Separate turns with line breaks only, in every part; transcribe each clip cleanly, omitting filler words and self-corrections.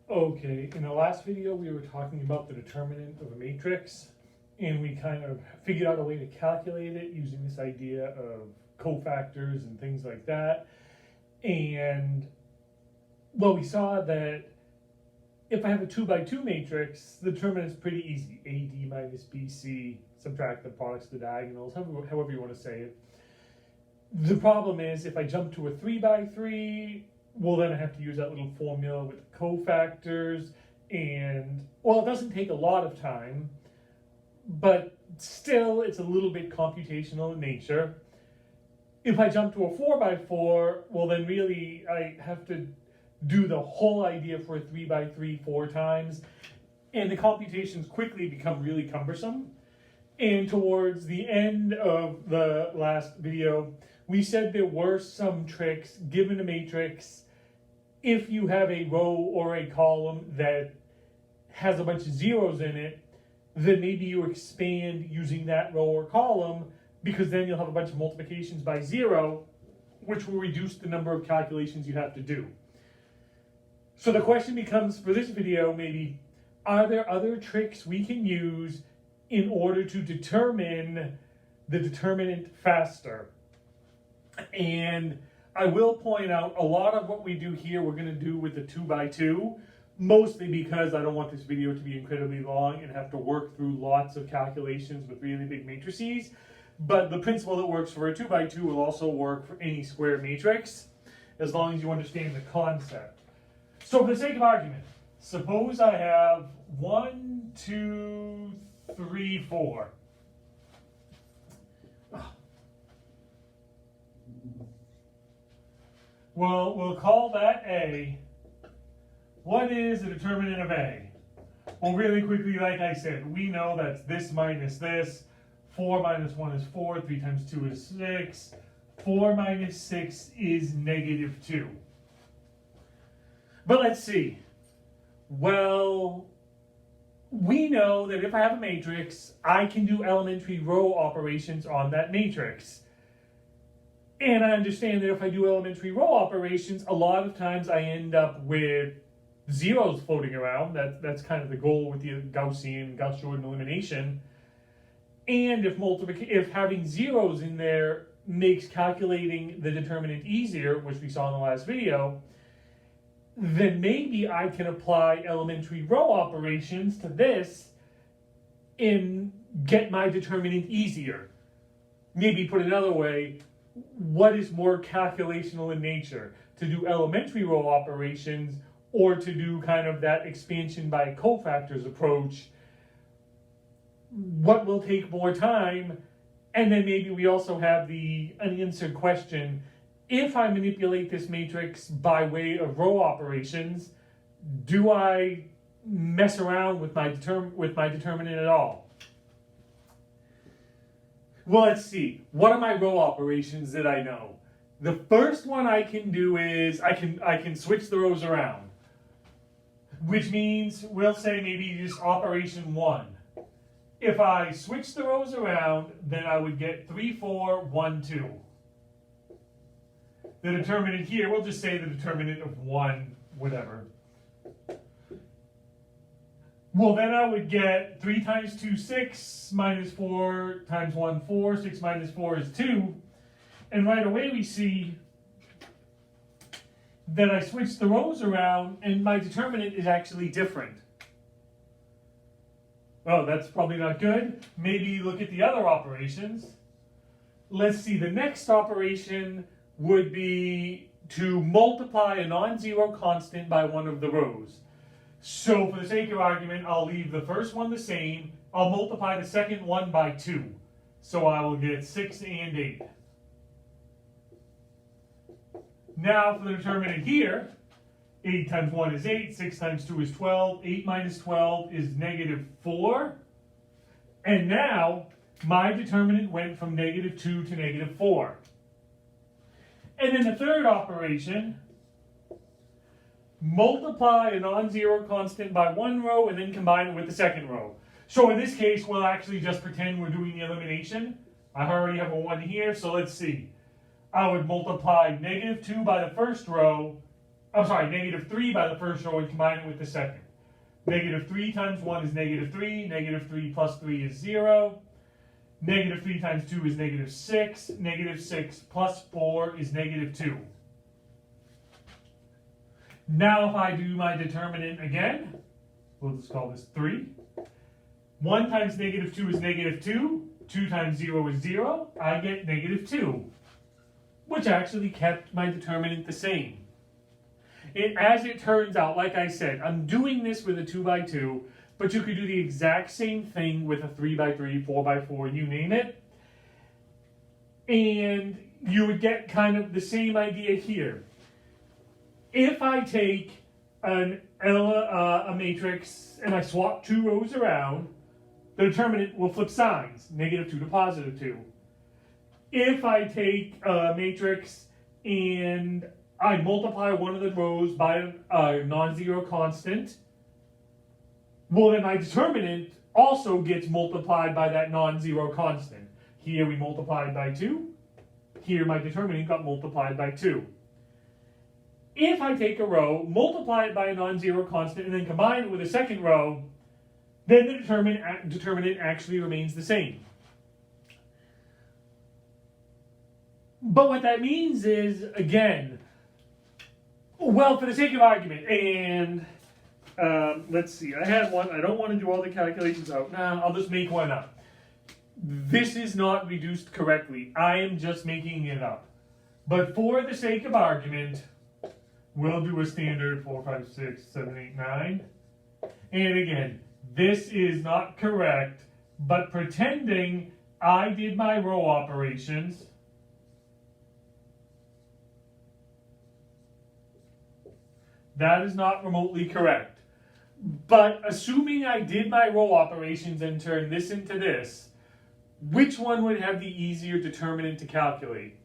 Okay, in the last video we were talking about the determinant of a matrix, and we kind of figured out a way to calculate it using this idea of cofactors and things like that. And well, we saw that if I have a 2 by 2 matrix, the determinant is pretty easy. AD minus BC, subtract the products of the diagonals, however you want to say it. The problem is if I jump to a 3 by 3, well, then I have to use that little formula with the cofactors, and well, it doesn't take a lot of time, but still it's a little bit computational in nature. If I jump to a 4 by 4, well, then really I have to do the whole idea for a 3 by 3 4 times, and the computations quickly become really cumbersome. And towards the end of the last video, we said there were some tricks given a matrix. If you have a row or a column that has a bunch of zeros in it, then maybe you expand using that row or column, because then you'll have a bunch of multiplications by 0, which will reduce the number of calculations you have to do. So the question becomes for this video, maybe, are there other tricks we can use in order to determine the determinant faster? And I will point out a lot of what we do here we're going to do with the 2 by 2, mostly because I don't want this video to be incredibly long and have to work through lots of calculations with really big matrices. But the principle that works for a 2 by 2 will also work for any square matrix, as long as you understand the concept. So for the sake of argument, suppose I have 1, 2, 3, 4. Well, we'll call that A. What is the determinant of A? Well, really quickly, like I said, we know that's this minus this. 4 minus 1 is 4. 3 times 2 is 6. 4 minus 6 is negative 2. But let's see. Well, we know that if I have a matrix, I can do elementary row operations on that matrix. And I understand that if I do elementary row operations, a lot of times I end up with zeros floating around. That's kind of the goal with the Gauss-Jordan elimination. And if having zeros in there makes calculating the determinant easier, which we saw in the last video, then maybe I can apply elementary row operations to this and get my determinant easier. Maybe put another way, what is more calculational in nature? To do elementary row operations or to do kind of that expansion by cofactors approach? What will take more time? And then maybe we also have the unanswered question, if I manipulate this matrix by way of row operations, do I mess around with my determinant at all? Well, let's see. What are my row operations that I know? The first one I can do is I can switch the rows around, which means we'll say maybe just operation 1. If I switch the rows around, then I would get 3, 4, 1, 2. The determinant here, we'll just say the determinant of 1, whatever. Well, then I would get 3 times 2, 6, minus 4 times 1, 4. 6 minus 4 is 2. And right away we see that I switch the rows around and my determinant is actually different. Oh, that's probably not good. Maybe look at the other operations. Let's see, the next operation would be to multiply a non-zero constant by one of the rows. So for the sake of argument, I'll leave the first one the same. I'll multiply the second one by 2. So I will get 6 and 8. Now for the determinant here, 8 times 1 is 8, 6 times 2 is 12, 8 minus 12 is negative 4. And now my determinant went from negative 2 to negative 4. And then the third operation, multiply a non-zero constant by one row and then combine it with the second row. So in this case, we'll actually just pretend we're doing the elimination. I already have a 1 here, so let's see. I would multiply negative 2 by the first row, negative 3 by the first row and combine it with the second. Negative 3 times 1 is negative 3. Negative 3 plus 3 is 0. Negative 3 times 2 is negative 6. Negative 6 plus 4 is negative 2. Now if I do my determinant again, we'll just call this 3. 1 times negative 2 is negative 2. 2 times 0 is 0. I get negative 2, which actually kept my determinant the same. As it turns out, like I said, I'm doing this with a 2 by 2, but you could do the exact same thing with a 3 by 3, 4 by 4, you name it. And you would get kind of the same idea here. If I take a matrix and I swap 2 rows around, the determinant will flip signs, negative 2 to positive 2. If I take a matrix and I multiply one of the rows by a non-zero constant, well then my determinant also gets multiplied by that non-zero constant. Here we multiplied by 2. Here my determinant got multiplied by 2. If I take a row, multiply it by a non-zero constant, and then combine it with a second row, then the determinant actually remains the same. But what that means is, again, well, for the sake of argument, and let's see, I had one, I don't want to do all the calculations out now, I'll just make one up. This is not reduced correctly, I am just making it up. But for the sake of argument, we'll do a standard 4, 5, 6, 7, 8, 9. And again, this is not correct, but pretending I did my row operations, that is not remotely correct. But assuming I did my row operations and turned this into this, which one would have the easier determinant to calculate?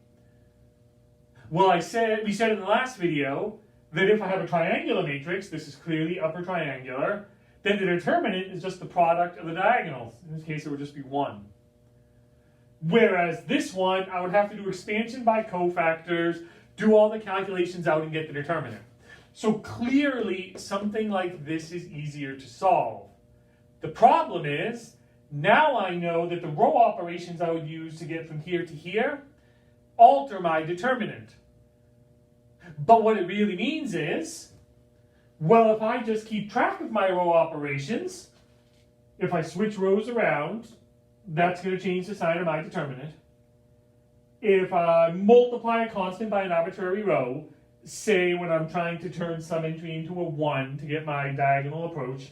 Well, we said in the last video that if I have a triangular matrix, this is clearly upper triangular, then the determinant is just the product of the diagonals. In this case, it would just be 1. Whereas this one, I would have to do expansion by cofactors, do all the calculations out, and get the determinant. So clearly, something like this is easier to solve. The problem is, now I know that the row operations I would use to get from here to here alter my determinant. But what it really means is, well, if I just keep track of my row operations, if I switch rows around, that's going to change the sign of my determinant. If I multiply a constant by an arbitrary row, say when I'm trying to turn some entry into a 1 to get my diagonal approach,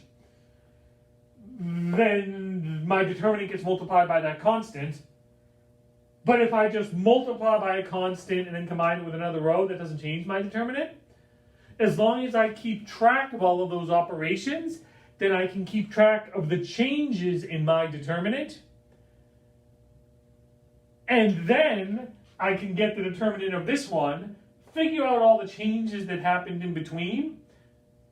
then my determinant gets multiplied by that constant. But if I just multiply by a constant and then combine it with another row, that doesn't change my determinant. As long as I keep track of all of those operations, then I can keep track of the changes in my determinant. And then I can get the determinant of this one, figure out all the changes that happened in between,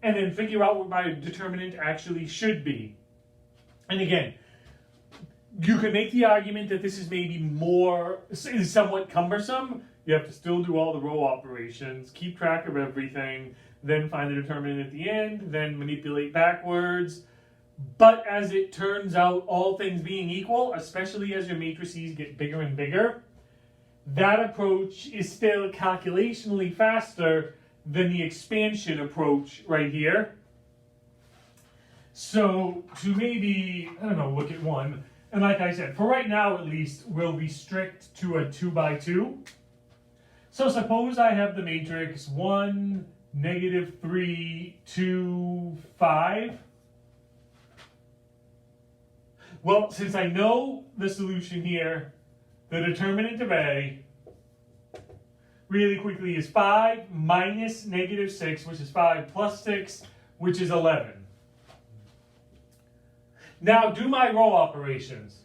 and then figure out what my determinant actually should be. And again, you could make the argument that this is maybe is somewhat cumbersome. You have to still do all the row operations, keep track of everything, then find the determinant at the end, then manipulate backwards. But as it turns out, all things being equal, especially as your matrices get bigger and bigger, that approach is still calculationally faster than the expansion approach right here. So to maybe, look at one. And like I said, for right now at least, we'll restrict to a 2 by 2. So suppose I have the matrix 1, -3, 2, 5. Well, since I know the solution here, the determinant of A really quickly is 5 minus -6, which is 5 plus 6, which is 11. Now do my row operations.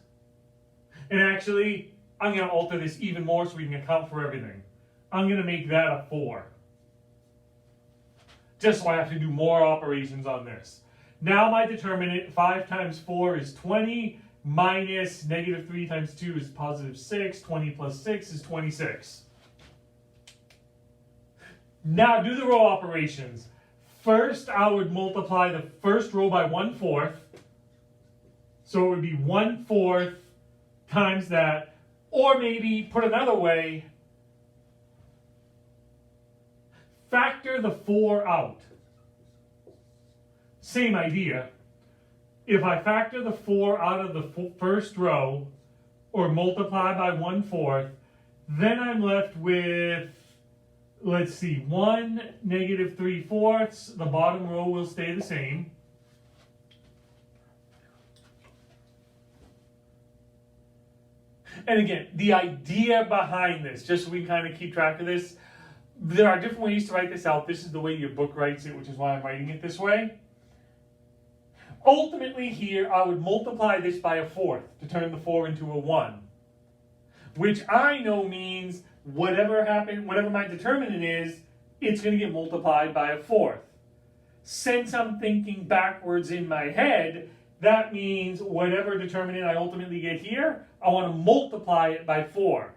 And actually, I'm going to alter this even more so we can account for everything. I'm going to make that a 4. Just so I have to do more operations on this. Now my determinant, 5 times 4 is 20, minus -3 times 2 is +6, 20 plus 6 is 26. Now do the row operations. First, I would multiply the first row by 1/4. So it would be 1/4 times that. Or maybe, put another way, factor the 4 out. Same idea. If I factor the 4 out of the first row, or multiply by 1/4, then I'm left with, let's see, 1, -3/4. The bottom row will stay the same. And again, the idea behind this, just so we kind of keep track of this, there are different ways to write this out. This is the way your book writes it, which is why I'm writing it this way. Ultimately here, I would multiply this by 1/4 to turn the 4 into a 1. Which I know means whatever my determinant is, it's going to get multiplied by 1/4. Since I'm thinking backwards in my head, that means whatever determinant I ultimately get here, I want to multiply it by 4.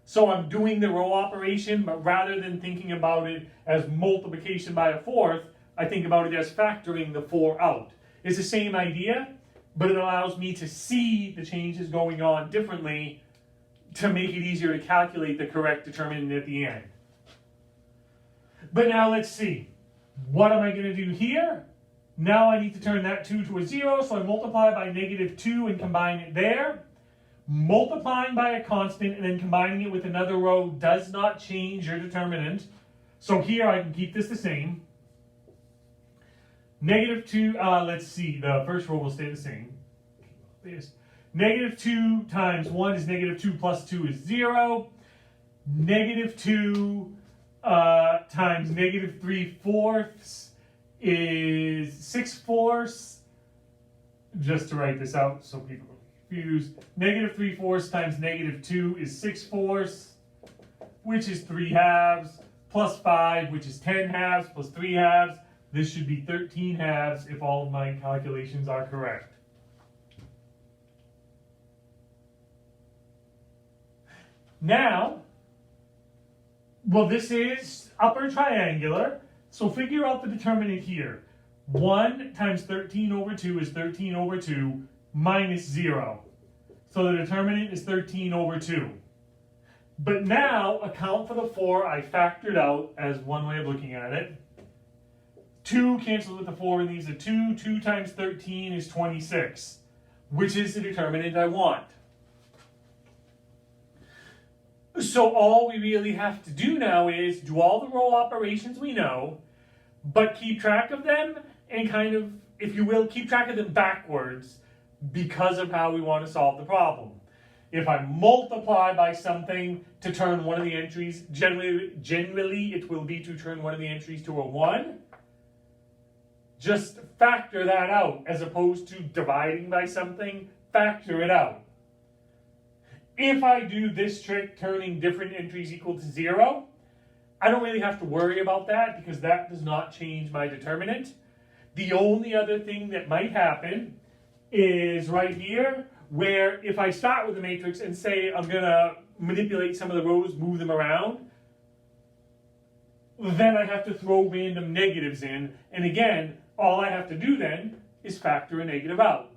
So I'm doing the row operation, but rather than thinking about it as multiplication by 1/4, I think about it as factoring the 4 out. It's the same idea, but it allows me to see the changes going on differently to make it easier to calculate the correct determinant at the end. But now let's see. What am I going to do here? Now I need to turn that 2 to a 0, so I multiply by -2 and combine it there. Multiplying by a constant and then combining it with another row does not change your determinant. So here I can keep this the same. -2, let's see, the first row will stay the same. -2 times 1 is -2 plus 2 is 0. -2 times -3/4 is 6/4. Just to write this out so people are confused. -3/4 times -2 is 6/4, which is 3/2, plus 5, which is 10/2, plus 3/2. This should be 13/2 if all of my calculations are correct. Now, well, this is upper triangular, so figure out the determinant here. 1 times 13/2 is 13/2 minus 0. So the determinant is 13/2. But now, account for the 4 I factored out as one way of looking at it. 2 cancels with the 4 and leaves a 2. 2 times 13 is 26, which is the determinant I want. So all we really have to do now is do all the row operations we know, but keep track of them and kind of, if you will, keep track of them backwards because of how we want to solve the problem. If I multiply by something to turn one of the entries, generally it will be to turn one of the entries to a 1. Just factor that out as opposed to dividing by something, factor it out. If I do this trick, turning different entries equal to 0, I don't really have to worry about that because that does not change my determinant. The only other thing that might happen is right here, where if I start with the matrix and say I'm going to manipulate some of the rows, move them around, then I have to throw random negatives in. And again, all I have to do then is factor a negative out.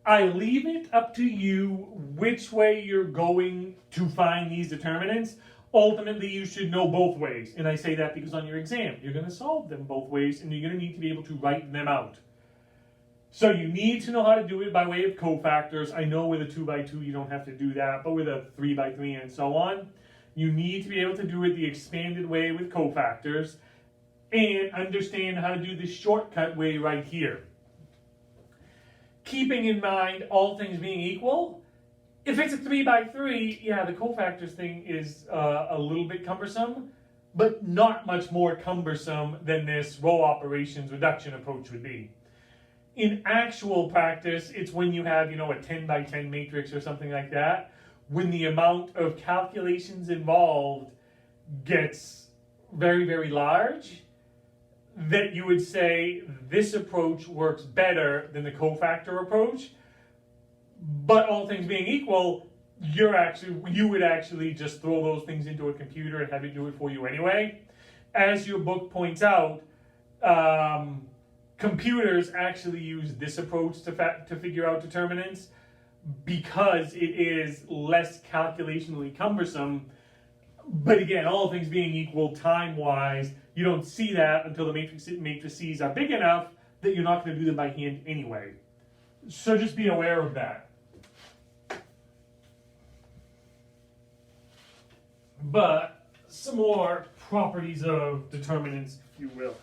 I leave it up to you which way you're going to find these determinants. Ultimately, you should know both ways. And I say that because on your exam, you're going to solve them both ways and you're going to need to be able to write them out. So you need to know how to do it by way of cofactors. I know with a 2x2 you don't have to do that, but with a 3x3 and so on, you need to be able to do it the expanded way with cofactors and understand how to do the shortcut way right here. Keeping in mind all things being equal, if it's a 3x3, yeah, the cofactors thing is a little bit cumbersome, but not much more cumbersome than this row operations reduction approach would be. In actual practice, it's when you have, a 10x10 matrix or something like that, when the amount of calculations involved gets very, very large, that you would say this approach works better than the cofactor approach. But all things being equal, you would actually just throw those things into a computer and have it do it for you anyway. As your book points out, computers actually use this approach to figure out determinants because it is less calculationally cumbersome. But again, all things being equal, time-wise, you don't see that until the matrices are big enough that you're not going to do them by hand anyway. So just be aware of that. But some more properties of determinants, if you will.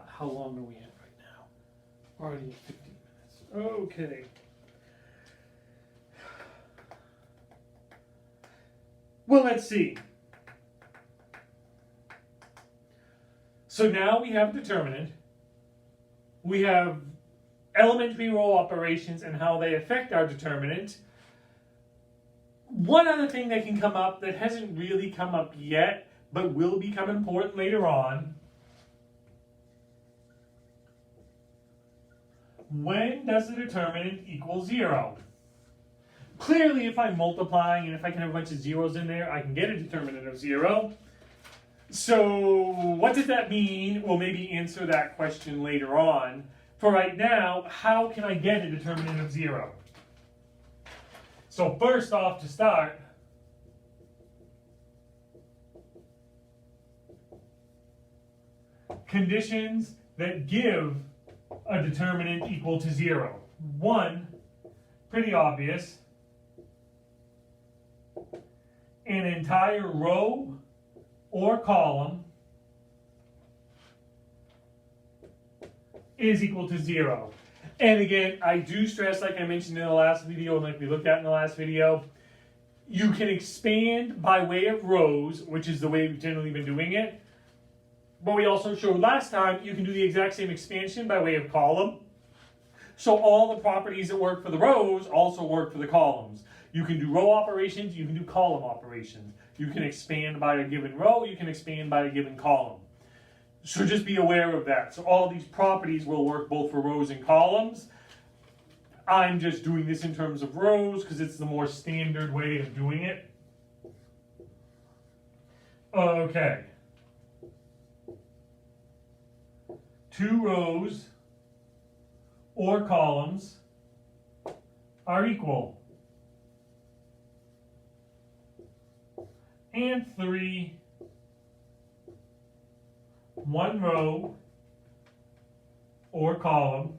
How long are we at right now? Already at 15 minutes. Okay. Well, let's see. So now we have a determinant. We have elementary row operations and how they affect our determinant. One other thing that can come up that hasn't really come up yet, but will become important later on. When does the determinant equal 0? Clearly, if I'm multiplying and if I can have a bunch of zeros in there, I can get a determinant of 0. So what does that mean? We'll maybe answer that question later on. For right now, how can I get a determinant of 0? So first off, to start, conditions that give a determinant equal to 0. One, pretty obvious. An entire row or column is equal to 0. And again, I do stress, like I mentioned in the last video and like we looked at in the last video, you can expand by way of rows, which is the way we've generally been doing it. But we also showed last time you can do the exact same expansion by way of column. So all the properties that work for the rows also work for the columns. You can do row operations, you can do column operations. You can expand by a given row, you can expand by a given column. So just be aware of that. So all these properties will work both for rows and columns. I'm just doing this in terms of rows because it's the more standard way of doing it. Okay. 2 rows or columns are equal. And 3, 1 row or column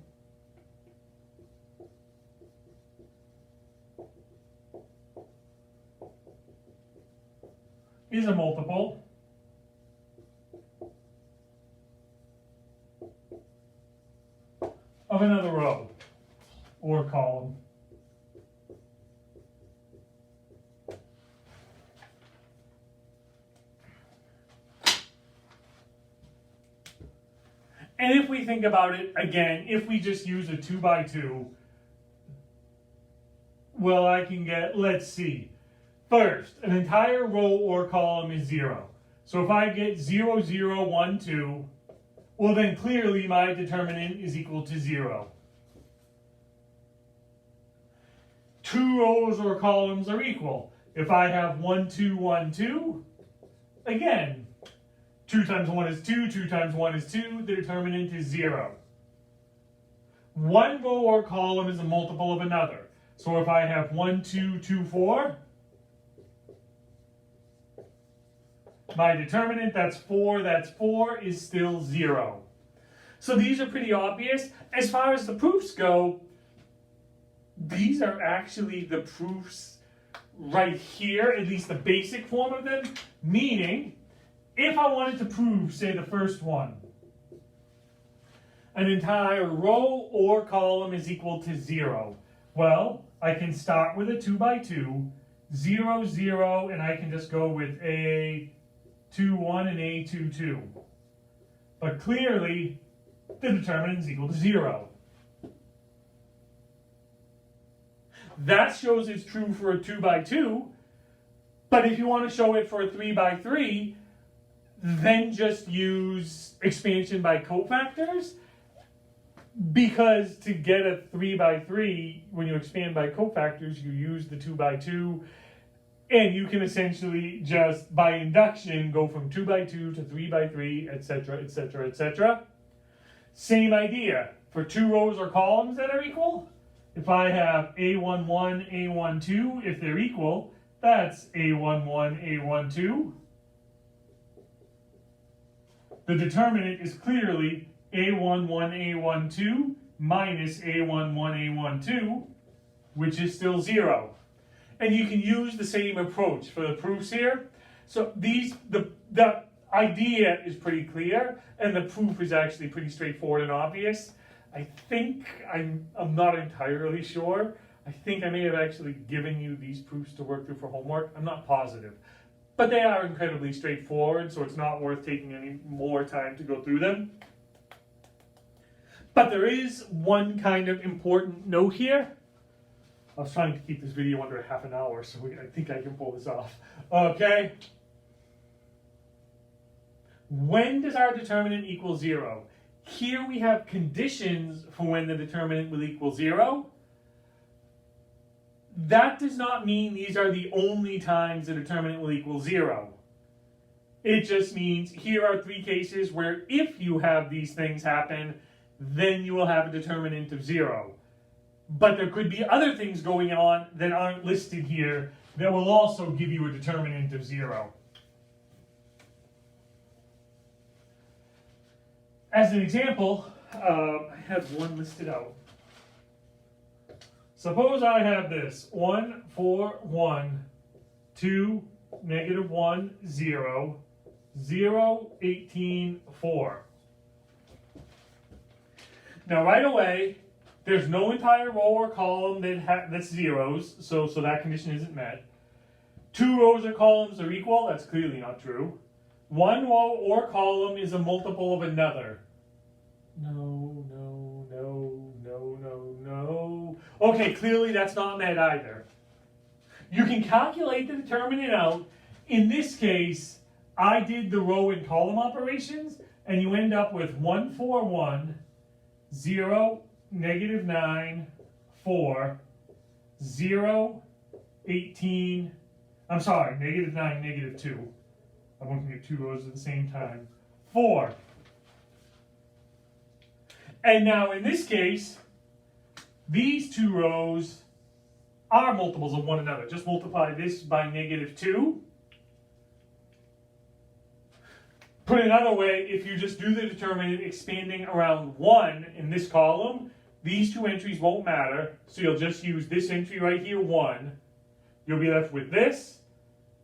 is a multiple of another row or column. And if we think about it, again, if we just use a 2 by 2, well, I can get, let's see. First, an entire row or column is 0. So if I get 0, 0, 1, 2, well then clearly my determinant is equal to 0. 2 rows or columns are equal. If I have 1, 2, 1, 2, again, 2 times 1 is 2, 2 times 1 is 2, the determinant is 0. 1 row or column is a multiple of another. So if I have 1, 2, 2, 4, my determinant, that's 4, is still 0. So these are pretty obvious. As far as the proofs go, these are actually the proofs right here, at least the basic form of them, meaning if I wanted to prove, say, the first one, an entire row or column is equal to 0. Well, I can start with a 2 by 2, 0, 0, and I can just go with A, 2, 1, and A, 2, 2. But clearly, the determinant is equal to 0. That shows it's true for a 2 by 2, but if you want to show it for a 3 by 3, then just use expansion by cofactors, because to get a 3 by 3, when you expand by cofactors, you use the 2 by 2. And you can essentially just, by induction, go from 2 by 2 to 3 by 3, etc., etc., etc. Same idea. For two rows or columns that are equal, if I have A11, A12, if they're equal, that's A11, A12. The determinant is clearly A11, A12 minus A11, A12, which is still 0. And you can use the same approach for the proofs here. So the idea is pretty clear, and the proof is actually pretty straightforward and obvious. I think, I'm not entirely sure. I think I may have actually given you these proofs to work through for homework. I'm not positive. But they are incredibly straightforward, so it's not worth taking any more time to go through them. But there is one kind of important note here. I was trying to keep this video under half an hour, so I think I can pull this off. Okay. When does our determinant equal 0? Here we have conditions for when the determinant will equal 0. That does not mean these are the only times the determinant will equal 0. It just means here are 3 cases where if you have these things happen, then you will have a determinant of 0. But there could be other things going on that aren't listed here that will also give you a determinant of 0. As an example, I have one listed out. Suppose I have this 1, 4, 1, 2, negative 1, 0, 0, 18, 4. Now right away, there's no entire row or column that's zeros, so that condition isn't met. 2 rows or columns are equal, that's clearly not true. 1 row or column is a multiple of another. No, no, no, no, no, no. Okay, clearly that's not met either. You can calculate the determinant out. In this case, I did the row and column operations, and you end up with 1, 4, 1, 0, negative 9, 4, 0, 18, I'm sorry, negative 9, negative 2. I'm looking at 2 rows at the same time. 4. And now in this case, these 2 rows are multiples of one another. Just multiply this by negative 2. Put it another way, if you just do the determinant expanding around 1 in this column, these 2 entries won't matter. So you'll just use this entry right here, 1. You'll be left with this,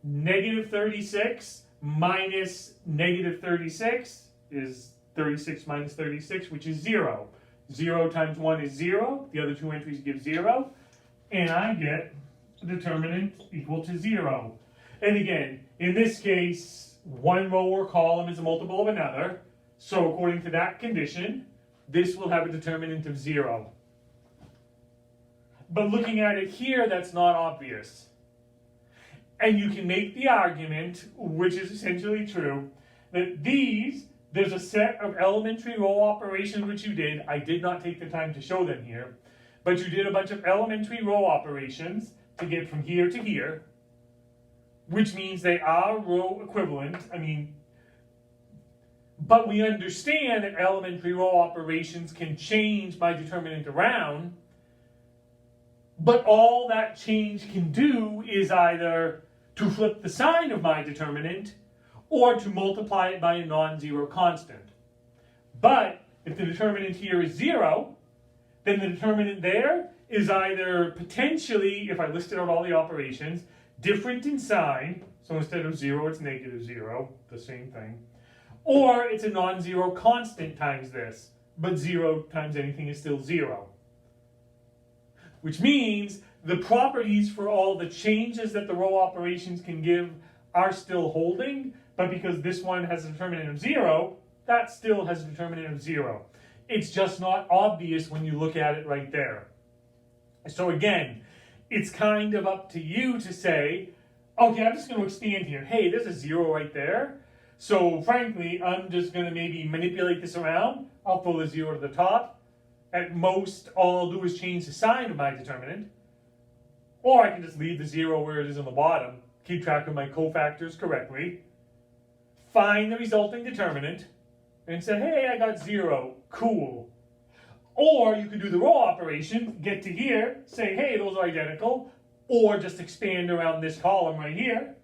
negative 36 minus negative 36 is 36 minus 36, which is 0. 0 times 1 is 0. The other 2 entries give 0. And I get a determinant equal to 0. And again, in this case, 1 row or column is a multiple of another. So according to that condition, this will have a determinant of 0. But looking at it here, that's not obvious. And you can make the argument, which is essentially true, that there's a set of elementary row operations which you did. I did not take the time to show them here. But you did a bunch of elementary row operations to get from here to here, which means they are row equivalent. But we understand that elementary row operations can change my determinant around, but all that change can do is either to flip the sign of my determinant or to multiply it by a non-zero constant. But if the determinant here is 0, then the determinant there is either potentially, if I listed out all the operations, different in sign, so instead of 0 it's negative 0, the same thing, or it's a non-zero constant times this, but 0 times anything is still 0. Which means the properties for all the changes that the row operations can give are still holding, but because this one has a determinant of 0, that still has a determinant of 0. It's just not obvious when you look at it right there. So again, it's kind of up to you to say, okay, I'm just going to expand here. Hey, there's a 0 right there. So frankly, I'm just going to maybe manipulate this around. I'll throw the 0 to the top. At most, all I'll do is change the sign of my determinant. Or I can just leave the 0 where it is on the bottom keep track of my cofactors correctly, find the resulting determinant, and say, hey, I got 0, cool. Or you could do the row operation, get to here, say, hey, those are identical, or just expand around this column right here,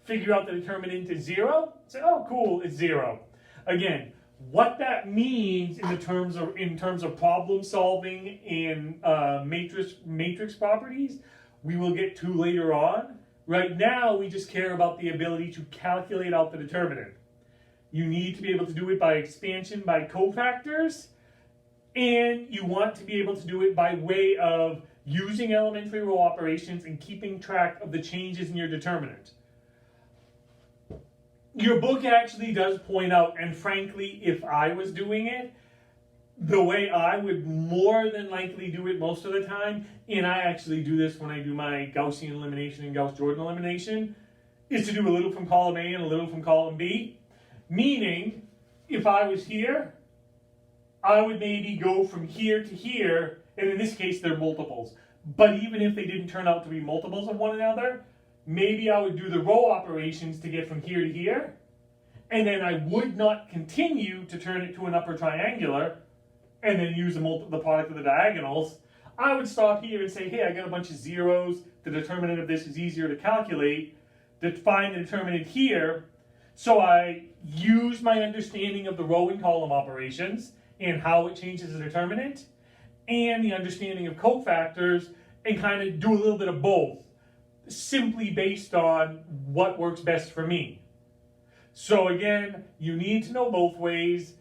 figure out the determinant is 0, say, oh, cool, it's 0. Again, what that means in terms of problem solving and matrix properties, we will get to later on. Right now, we just care about the ability to calculate out the determinant. You need to be able to do it by expansion by cofactors, and you want to be able to do it by way of using elementary row operations and keeping track of the changes in your determinant. Your book actually does point out, and frankly, if I was doing it, the way I would more than likely do it most of the time, and I actually do this when I do my Gaussian elimination and Gauss-Jordan elimination, is to do a little from column A and a little from column B. Meaning, if I was here, I would maybe go from here to here, and in this case, they're multiples. But even if they didn't turn out to be multiples of one another, maybe I would do the row operations to get from here to here, and then I would not continue to turn it to an upper triangular, and then use the product of the diagonals. I would stop here and say, hey, I got a bunch of zeros. The determinant of this is easier to calculate. To find the determinant here, so I use my understanding of the row and column operations and how it changes the determinant, and the understanding of cofactors, and kind of do a little bit of both, simply based on what works best for me. So again, you need to know both ways.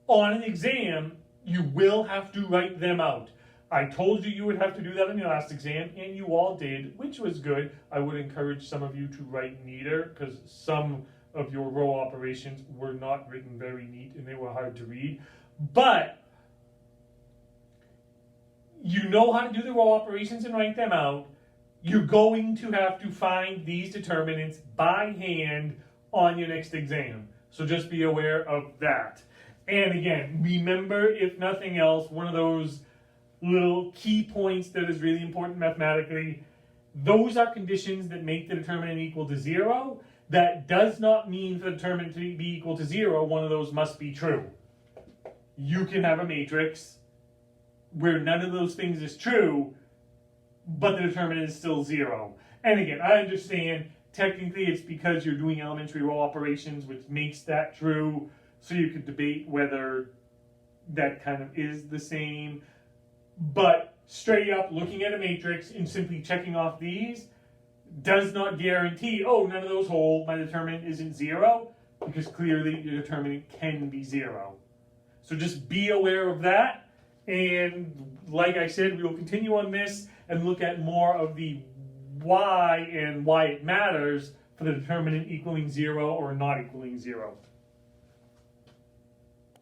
On an exam, you will have to write them out. I told you would have to do that in your last exam, and you all did, which was good. I would encourage some of you to write neater, because some of your row operations were not written very neat, and they were hard to read. But you know how to do the row operations and write them out. You're going to have to find these determinants by hand on your next exam. So just be aware of that. And again, remember, if nothing else, one of those little key points that is really important mathematically, those are conditions that make the determinant equal to 0. That does not mean for the determinant to be equal to 0, one of those must be true. You can have a matrix where none of those things is true, but the determinant is still 0. And again, I understand technically it's because you're doing elementary row operations, which makes that true. So you could debate whether that kind of is the same. But straight up looking at a matrix and simply checking off these does not guarantee, oh, none of those hold, my determinant isn't 0, because clearly your determinant can be 0. So just be aware of that. And like I said, we will continue on this and look at more of the why and why it matters for the determinant equaling 0 or not equaling 0.